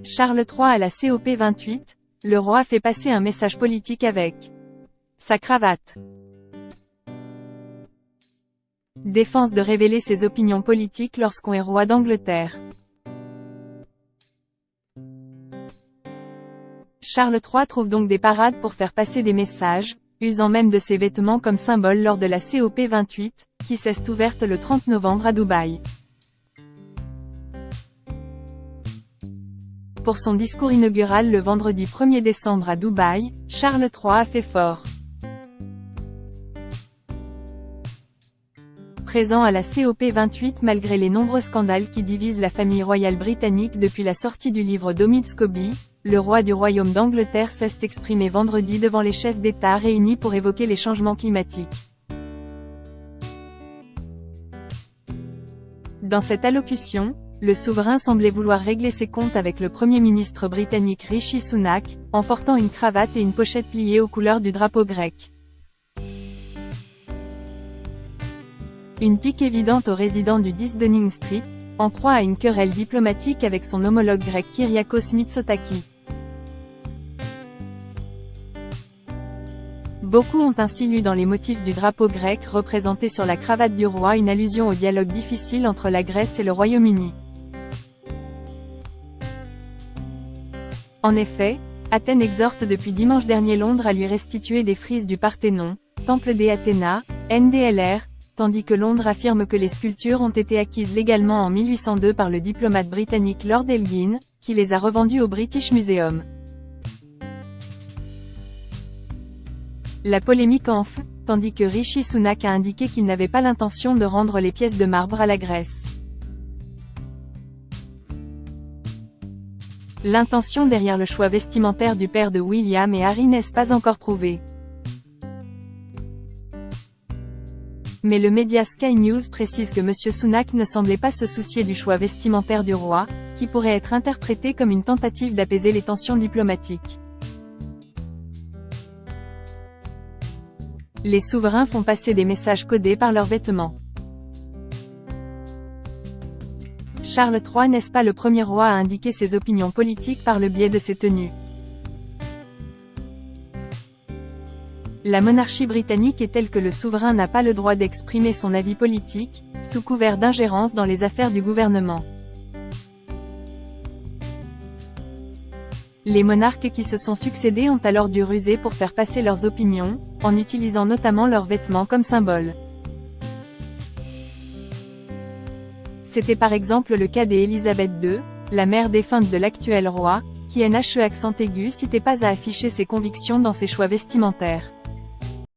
Charles III à la COP 28, le roi fait passer un message politique avec sa cravate. Défense de révéler ses opinions politiques lorsqu'on est roi d'Angleterre. Charles III trouve donc des parades pour faire passer des messages, usant même de ses vêtements comme symbole lors de la COP 28, qui s'est ouverte le 30 novembre à Dubaï. Pour son discours inaugural le vendredi 1er décembre à Dubaï, Charles III a fait fort. Présent à la COP 28 malgré les nombreux scandales qui divisent la famille royale britannique depuis la sortie du livre d'Omid Scobie, le roi du royaume d'Angleterre s'est exprimé vendredi devant les chefs d'État réunis pour évoquer les changements climatiques. Dans cette allocution, le souverain semblait vouloir régler ses comptes avec le Premier ministre britannique Rishi Sunak, en portant une cravate et une pochette pliée aux couleurs du drapeau grec. Une pique évidente aux résidents du 10 Downing Street, en proie à une querelle diplomatique avec son homologue grec Kyriakos Mitsotakis. Beaucoup ont ainsi lu dans les motifs du drapeau grec représenté sur la cravate du roi une allusion au dialogue difficile entre la Grèce et le Royaume-Uni. En effet, Athènes exhorte depuis dimanche dernier Londres à lui restituer des frises du Parthénon, temple des Athéna, NDLR, tandis que Londres affirme que les sculptures ont été acquises légalement en 1802 par le diplomate britannique Lord Elgin, qui les a revendues au British Museum. La polémique enfle, tandis que Rishi Sunak a indiqué qu'il n'avait pas l'intention de rendre les pièces de marbre à la Grèce. L'intention derrière le choix vestimentaire du père de William et Harry n'est pas encore prouvée. Mais le média Sky News précise que M. Sunak ne semblait pas se soucier du choix vestimentaire du roi, qui pourrait être interprété comme une tentative d'apaiser les tensions diplomatiques. Les souverains font passer des messages codés par leurs vêtements. Charles III n'est pas le premier roi à indiquer ses opinions politiques par le biais de ses tenues. La monarchie britannique est telle que le souverain n'a pas le droit d'exprimer son avis politique, sous couvert d'ingérence dans les affaires du gouvernement. Les monarques qui se sont succédés ont alors dû ruser pour faire passer leurs opinions, en utilisant notamment leurs vêtements comme symbole. C'était par exemple le cas d'Élisabeth II, la mère défunte de l'actuel roi, qui n'avait accent aigu citait pas à afficher ses convictions dans ses choix vestimentaires.